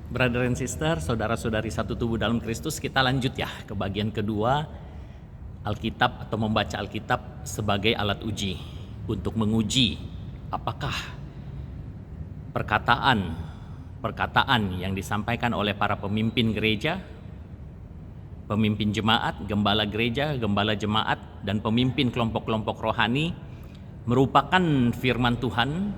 Brother and sister, saudara-saudari satu tubuh dalam Kristus, kita lanjut ya ke bagian kedua, Alkitab atau membaca Alkitab sebagai alat uji untuk menguji apakah perkataan yang disampaikan oleh para pemimpin gereja, pemimpin jemaat, gembala gereja, gembala jemaat, dan pemimpin kelompok-kelompok rohani merupakan firman Tuhan.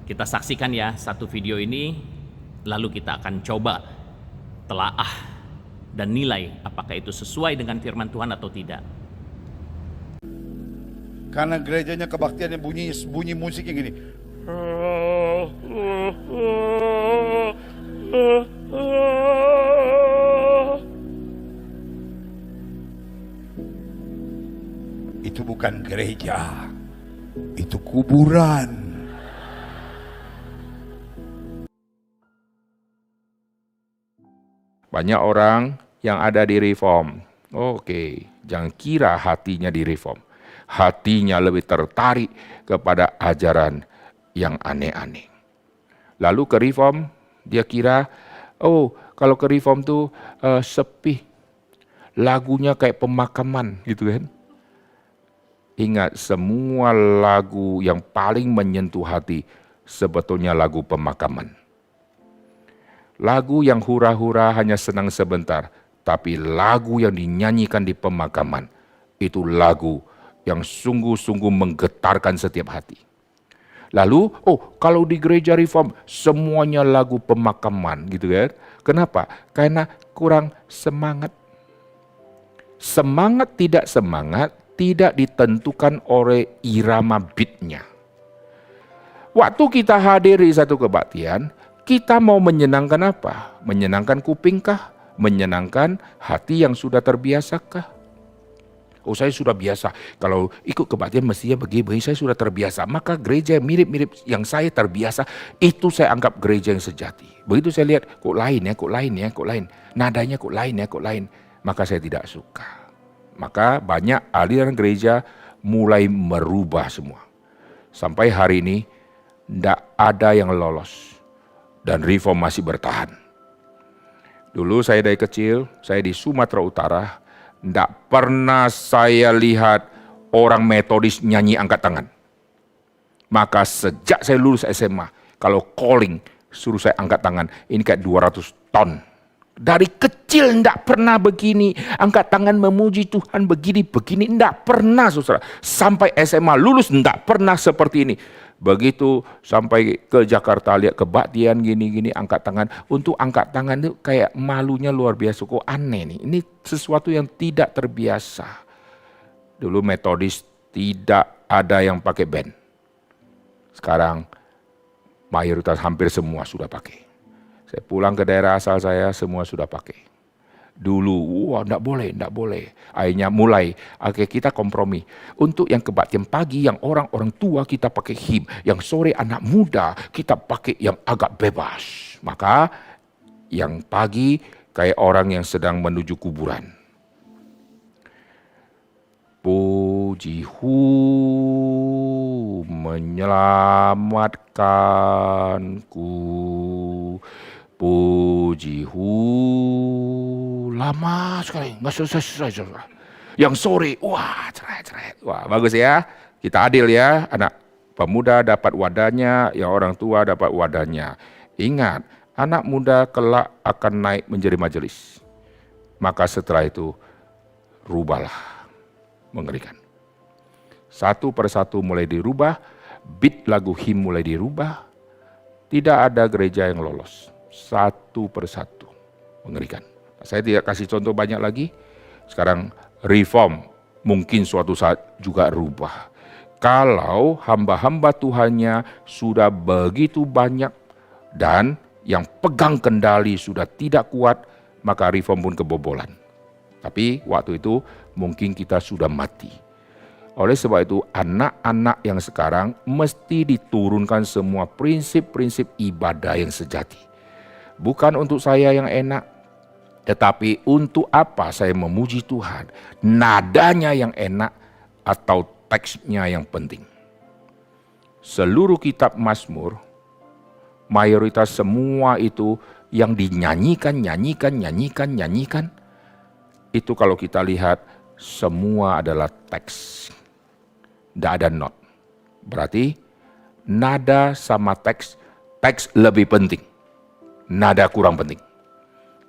Kita saksikan ya satu video ini, lalu kita akan coba telaah dan nilai apakah itu sesuai dengan firman Tuhan atau tidak. Karena gerejanya kebaktiannya bunyi musik yang gini. Itu bukan gereja, itu kuburan. Banyak orang yang ada di reform. Oke, jangan kira hatinya di reform. Hatinya lebih tertarik kepada ajaran yang aneh-aneh. Lalu ke reform, dia kira, oh kalau ke reform tuh sepi. Lagunya kayak pemakaman gitu kan. Ingat, semua lagu yang paling menyentuh hati sebetulnya lagu pemakaman. Lagu yang hura-hura hanya senang sebentar, tapi lagu yang dinyanyikan di pemakaman, itu lagu yang sungguh-sungguh menggetarkan setiap hati. Lalu, kalau di gereja reform semuanya lagu pemakaman gitu kan. Kenapa? Karena kurang semangat. Semangat tidak ditentukan oleh irama beatnya. Waktu kita hadir di satu kebaktian, kita mau menyenangkan apa? Menyenangkan kupingkah? Menyenangkan hati yang sudah terbiasakah? Oh, saya sudah biasa. Kalau ikut kebaktian mestinya begini, saya sudah terbiasa. Maka gereja mirip-mirip yang saya terbiasa, itu saya anggap gereja yang sejati. Begitu saya lihat, kok lain. Nadanya kok lain. Maka saya tidak suka. Maka banyak aliran gereja mulai merubah semua. Sampai hari ini, tidak ada yang lolos. Dan reform masih bertahan. Dulu saya dari kecil, saya di Sumatera Utara, tidak pernah saya lihat orang metodis nyanyi angkat tangan. Maka sejak saya lulus SMA, kalau calling suruh saya angkat tangan, ini kayak 200 ton. Dari kecil tidak pernah begini, angkat tangan memuji Tuhan begini, tidak pernah saudara. Sampai SMA lulus tidak pernah seperti ini. Begitu sampai ke Jakarta lihat kebaktian gini-gini angkat tangan. Untuk angkat tangan itu kayak malunya luar biasa. Kok aneh nih, ini sesuatu yang tidak terbiasa. Dulu metodis tidak ada yang pakai band. Sekarang mayoritas hampir semua sudah pakai. Saya pulang ke daerah asal saya, semua sudah pakai. Dulu, enggak boleh. Akhirnya mulai, kita kompromi. Untuk yang kebaktian pagi, yang orang-orang tua kita pakai him. Yang sore anak muda, kita pakai yang agak bebas. Maka yang pagi kayak orang yang sedang menuju kuburan. Pujihu menyelamatkanku. Pujihu lama sekali, nggak selesai. Yang sore, cerai. Wah, bagus ya. Kita adil ya, anak pemuda dapat wadahnya, yang orang tua dapat wadahnya. Ingat, anak muda kelak akan naik menjadi majelis. Maka setelah itu, rubahlah. Mengerikan. Satu persatu mulai dirubah, beat lagu him mulai dirubah. Tidak ada gereja yang lolos. Satu persatu. Mengerikan. Saya tidak kasih contoh banyak lagi. Sekarang reform mungkin suatu saat juga rubah. Kalau hamba-hamba Tuhannya sudah begitu banyak dan yang pegang kendali sudah tidak kuat, maka reform pun kebobolan. Tapi waktu itu mungkin kita sudah mati. Oleh sebab itu anak-anak yang sekarang mesti diturunkan semua prinsip-prinsip ibadah yang sejati. Bukan untuk saya yang enak, tetapi untuk apa saya memuji Tuhan? Nadanya yang enak atau teksnya yang penting. Seluruh kitab Mazmur mayoritas semua itu yang dinyanyikan, itu kalau kita lihat semua adalah teks. Tidak ada not. Berarti nada sama teks lebih penting. Nada kurang penting.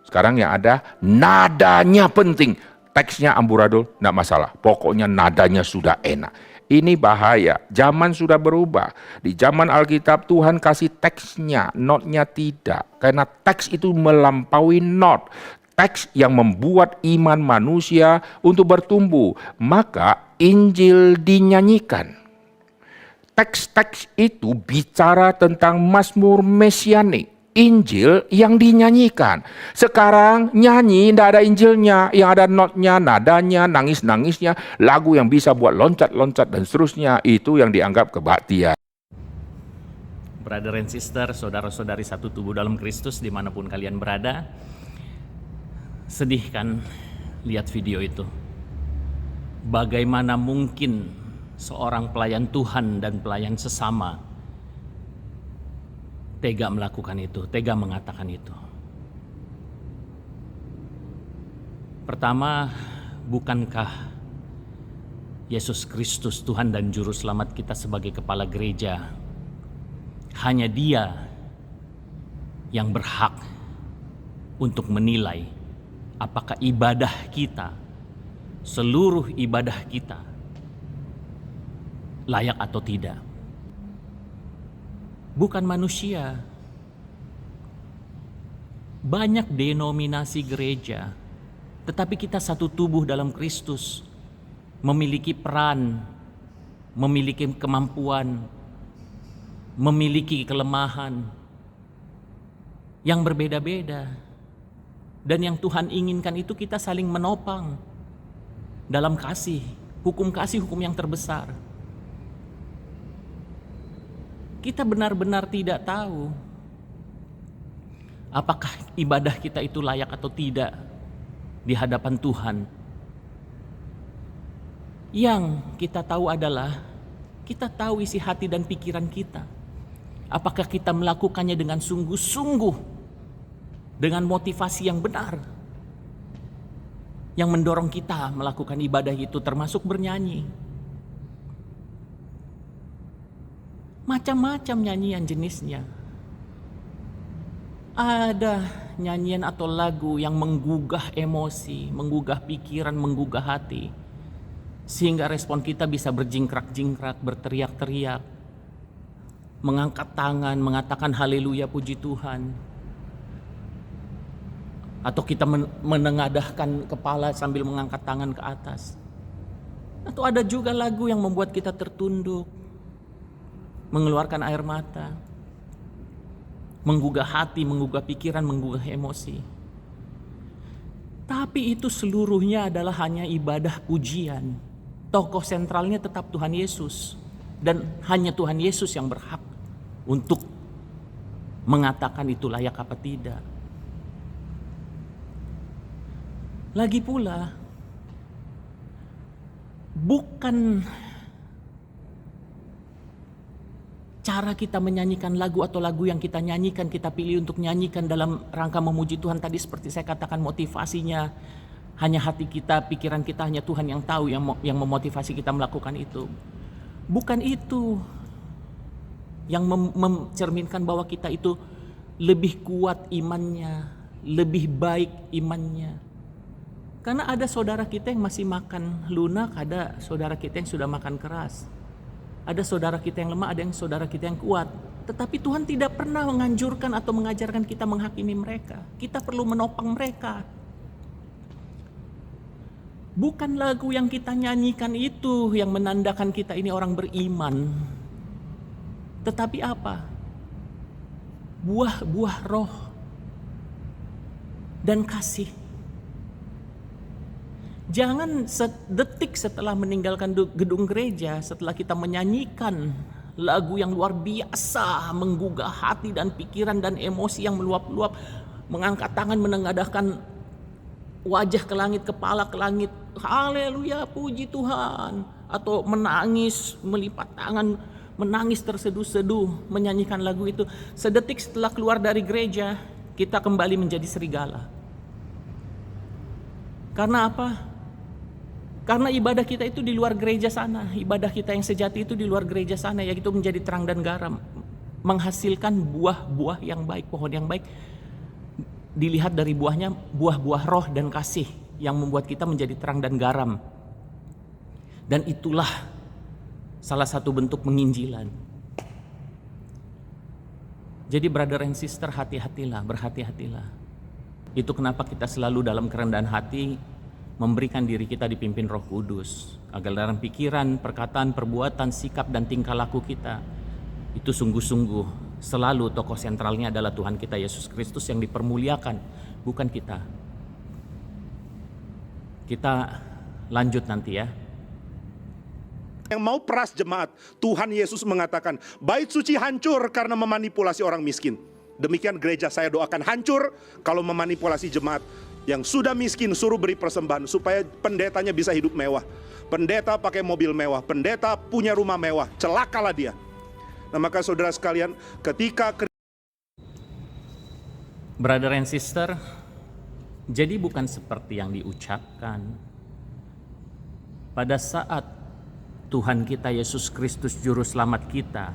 Sekarang yang ada nadanya penting. Teksnya amburadul, tidak masalah. Pokoknya nadanya sudah enak. Ini bahaya. Zaman sudah berubah. Di zaman Alkitab Tuhan kasih teksnya, notnya tidak. Karena teks itu melampaui not. Teks yang membuat iman manusia untuk bertumbuh. Maka Injil dinyanyikan. Teks-teks itu bicara tentang mazmur mesianik. Injil yang dinyanyikan. Sekarang nyanyi tidak ada Injilnya, yang ada notnya, nadanya, nangis-nangisnya, lagu yang bisa buat loncat-loncat dan seterusnya, itu yang dianggap kebaktian. Brother and sister, saudara-saudari satu tubuh dalam Kristus dimanapun kalian berada, sedih kan lihat video itu. Bagaimana mungkin seorang pelayan Tuhan dan pelayan sesama tega melakukan itu, tega mengatakan itu. Pertama, bukankah Yesus Kristus Tuhan dan Juru Selamat kita sebagai kepala gereja, hanya Dia yang berhak untuk menilai apakah ibadah kita, seluruh ibadah kita, layak atau tidak. Bukan manusia. Banyak denominasi gereja, tetapi kita satu tubuh dalam Kristus, memiliki peran, memiliki kemampuan, memiliki kelemahan yang berbeda-beda. Dan yang Tuhan inginkan itu kita saling menopang dalam kasih, hukum yang terbesar. Kita benar-benar tidak tahu apakah ibadah kita itu layak atau tidak di hadapan Tuhan. Yang kita tahu adalah kita tahu isi hati dan pikiran kita. Apakah kita melakukannya dengan sungguh-sungguh, dengan motivasi yang benar, yang mendorong kita melakukan ibadah itu, termasuk bernyanyi. Macam-macam nyanyian jenisnya. Ada nyanyian atau lagu yang menggugah emosi, menggugah pikiran, menggugah hati, sehingga respon kita bisa berjingkrak-jingkrak, berteriak-teriak, mengangkat tangan, mengatakan haleluya puji Tuhan. Atau kita menengadahkan kepala sambil mengangkat tangan ke atas. Atau ada juga lagu yang membuat kita tertunduk, mengeluarkan air mata, menggugah hati, menggugah pikiran, menggugah emosi. Tapi itu seluruhnya adalah hanya ibadah pujian. Tokoh sentralnya tetap Tuhan Yesus. Dan hanya Tuhan Yesus yang berhak untuk mengatakan itu layak apa tidak. Lagi pula, bukan cara kita menyanyikan lagu atau lagu yang kita nyanyikan, kita pilih untuk nyanyikan dalam rangka memuji Tuhan tadi, seperti saya katakan motivasinya hanya hati kita, pikiran kita, hanya Tuhan yang tahu yang memotivasi kita melakukan itu. Bukan itu yang mencerminkan bahwa kita itu lebih kuat imannya, lebih baik imannya. Karena ada saudara kita yang masih makan lunak, ada saudara kita yang sudah makan keras. Ada saudara kita yang lemah, ada yang saudara kita yang kuat. Tetapi Tuhan tidak pernah menganjurkan atau mengajarkan kita menghakimi mereka. Kita perlu menopang mereka. Bukan lagu yang kita nyanyikan itu yang menandakan kita ini orang beriman. Tetapi apa? Buah-buah roh dan kasih. Jangan sedetik setelah meninggalkan gedung gereja, setelah kita menyanyikan lagu yang luar biasa, menggugah hati dan pikiran dan emosi yang meluap-luap, mengangkat tangan, menengadahkan wajah ke langit, kepala ke langit, haleluya puji Tuhan, atau menangis, melipat tangan, menangis terseduh-seduh menyanyikan lagu itu. Sedetik setelah keluar dari gereja, kita kembali menjadi serigala. Karena apa? Karena ibadah kita itu di luar gereja sana. Ibadah kita yang sejati itu di luar gereja sana, yaitu menjadi terang dan garam, menghasilkan buah-buah yang baik, pohon yang baik. Dilihat dari buahnya, buah-buah roh dan kasih yang membuat kita menjadi terang dan garam. Dan itulah salah satu bentuk penginjilan. Jadi brother and sister, hati-hatilah, berhati-hatilah. Itu kenapa kita selalu dalam kerendahan hati memberikan diri kita dipimpin Roh Kudus, agar dalam pikiran, perkataan, perbuatan, sikap dan tingkah laku kita itu sungguh-sungguh selalu tokoh sentralnya adalah Tuhan kita Yesus Kristus yang dipermuliakan, bukan kita. Kita lanjut nanti ya. Yang mau peras jemaat, Tuhan Yesus mengatakan, bait suci hancur karena memanipulasi orang miskin. Demikian gereja saya doakan hancur kalau memanipulasi jemaat yang sudah miskin, suruh beri persembahan supaya pendetanya bisa hidup mewah. Pendeta pakai mobil mewah, pendeta punya rumah mewah, celakalah dia. Nah maka saudara sekalian, ketika Brother and sister, jadi bukan seperti yang diucapkan. Pada saat Tuhan kita Yesus Kristus Juru Selamat kita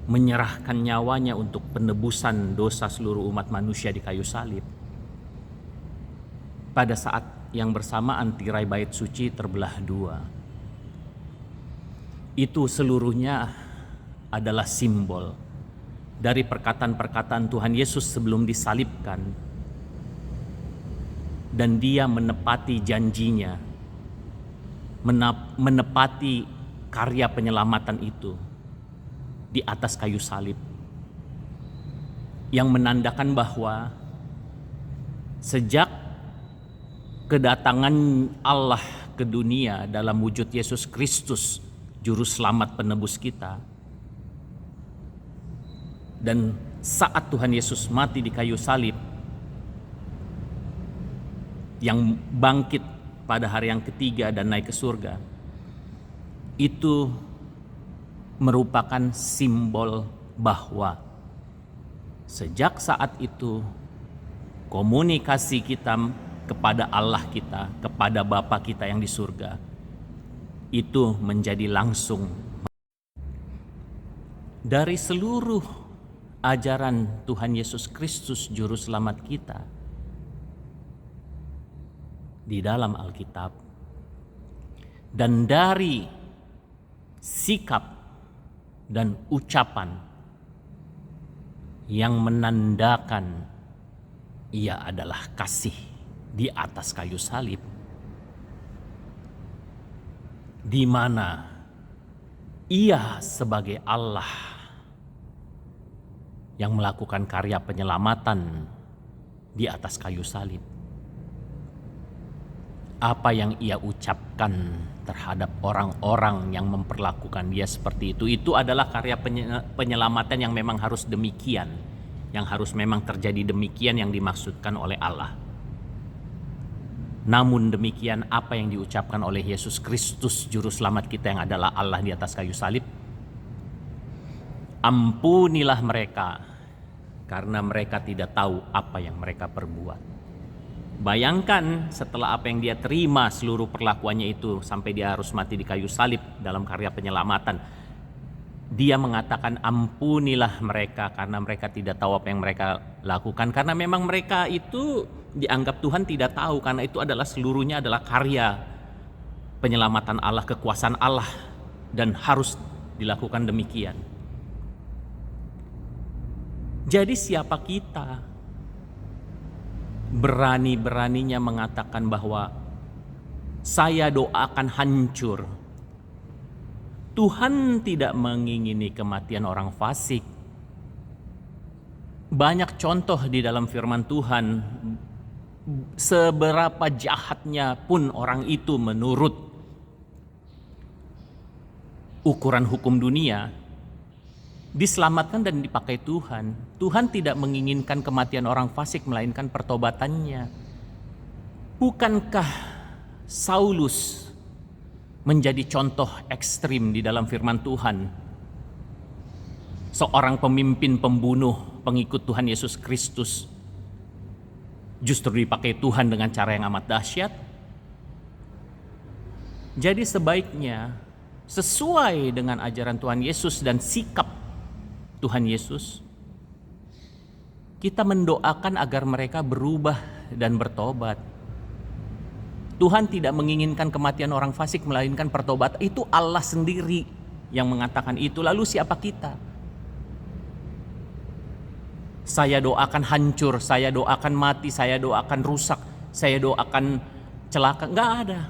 menyerahkan nyawanya untuk penebusan dosa seluruh umat manusia di kayu salib, pada saat yang bersamaan tirai bait suci terbelah dua. Itu seluruhnya adalah simbol dari perkataan-perkataan Tuhan Yesus sebelum disalibkan, dan dia menepati janjinya, menepati karya penyelamatan itu di atas kayu salib, yang menandakan bahwa sejak kedatangan Allah ke dunia dalam wujud Yesus Kristus, Juru Selamat penebus kita, dan saat Tuhan Yesus mati di kayu salib, yang bangkit pada hari yang ketiga dan naik ke surga, itu merupakan simbol bahwa sejak saat itu komunikasi kita kepada Allah kita, kepada Bapa kita yang di surga, itu menjadi langsung. Dari seluruh ajaran Tuhan Yesus Kristus Juru Selamat kita di dalam Alkitab, dan dari sikap dan ucapan yang menandakan ia adalah kasih di atas kayu salib, di mana ia sebagai Allah yang melakukan karya penyelamatan di atas kayu salib. Apa yang ia ucapkan terhadap orang-orang yang memperlakukan dia seperti itu adalah karya penyelamatan yang memang harus demikian, yang harus memang terjadi demikian yang dimaksudkan oleh Allah. Namun demikian, apa yang diucapkan oleh Yesus Kristus Juru Selamat kita yang adalah Allah di atas kayu salib, ampunilah mereka karena mereka tidak tahu apa yang mereka perbuat. Bayangkan setelah apa yang dia terima seluruh perlakuannya itu sampai dia harus mati di kayu salib dalam karya penyelamatan, dia mengatakan ampunilah mereka karena mereka tidak tahu apa yang mereka lakukan. Karena memang mereka itu dianggap Tuhan tidak tahu, karena itu adalah seluruhnya adalah karya penyelamatan Allah, kekuasaan Allah, dan harus dilakukan demikian. Jadi siapa kita berani-beraninya mengatakan bahwa saya doakan hancur? Tuhan tidak mengingini kematian orang fasik. Banyak contoh di dalam firman Tuhan, seberapa jahatnya pun orang itu menurut ukuran hukum dunia, diselamatkan dan dipakai Tuhan. Tuhan tidak menginginkan kematian orang fasik, melainkan pertobatannya. Bukankah Saulus menjadi contoh ekstrim di dalam firman Tuhan. Seorang pemimpin pembunuh pengikut Tuhan Yesus Kristus justru dipakai Tuhan dengan cara yang amat dahsyat. Jadi sebaiknya sesuai dengan ajaran Tuhan Yesus dan sikap Tuhan Yesus, kita mendoakan agar mereka berubah dan bertobat. Tuhan tidak menginginkan kematian orang fasik, melainkan pertobatan. Itu Allah sendiri yang mengatakan itu. Lalu siapa kita? Saya doakan hancur, saya doakan mati, saya doakan rusak, saya doakan celaka. Nggak ada.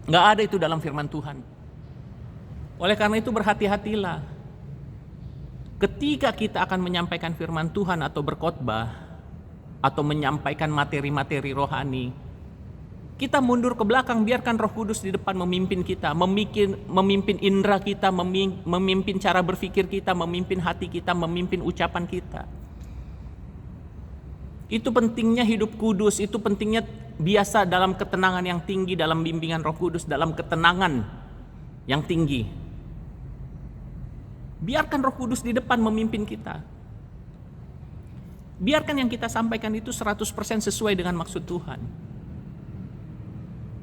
Nggak ada itu dalam firman Tuhan. Oleh karena itu berhati-hatilah. Ketika kita akan menyampaikan firman Tuhan atau berkhotbah atau menyampaikan materi-materi rohani, kita mundur ke belakang, biarkan Roh Kudus di depan memimpin kita, memimpin indera kita, memimpin cara berpikir kita, memimpin hati kita, memimpin ucapan kita. Itu pentingnya hidup kudus, itu pentingnya biasa dalam ketenangan yang tinggi, dalam bimbingan Roh Kudus, dalam ketenangan yang tinggi. Biarkan Roh Kudus di depan memimpin kita. Biarkan yang kita sampaikan itu 100% sesuai dengan maksud Tuhan.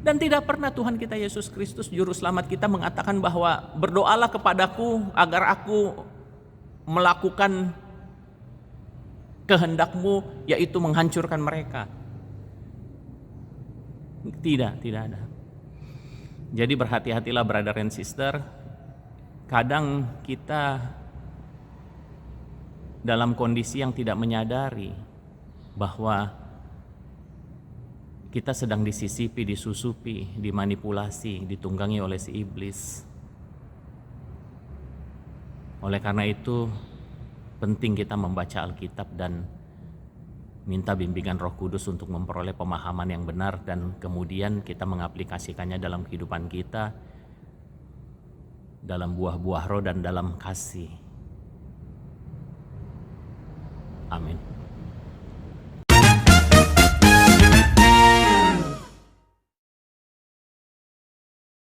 Dan tidak pernah Tuhan kita Yesus Kristus Juru Selamat kita mengatakan bahwa berdoalah kepadaku agar aku melakukan kehendakmu, yaitu menghancurkan mereka. Tidak ada. Jadi berhati-hatilah brother and sister. Kadang kita dalam kondisi yang tidak menyadari bahwa kita sedang disisipi, disusupi, dimanipulasi, ditunggangi oleh si iblis. Oleh karena itu, penting kita membaca Alkitab dan minta bimbingan Roh Kudus untuk memperoleh pemahaman yang benar, dan kemudian kita mengaplikasikannya dalam kehidupan kita, dalam buah-buah roh dan dalam kasih. Amin.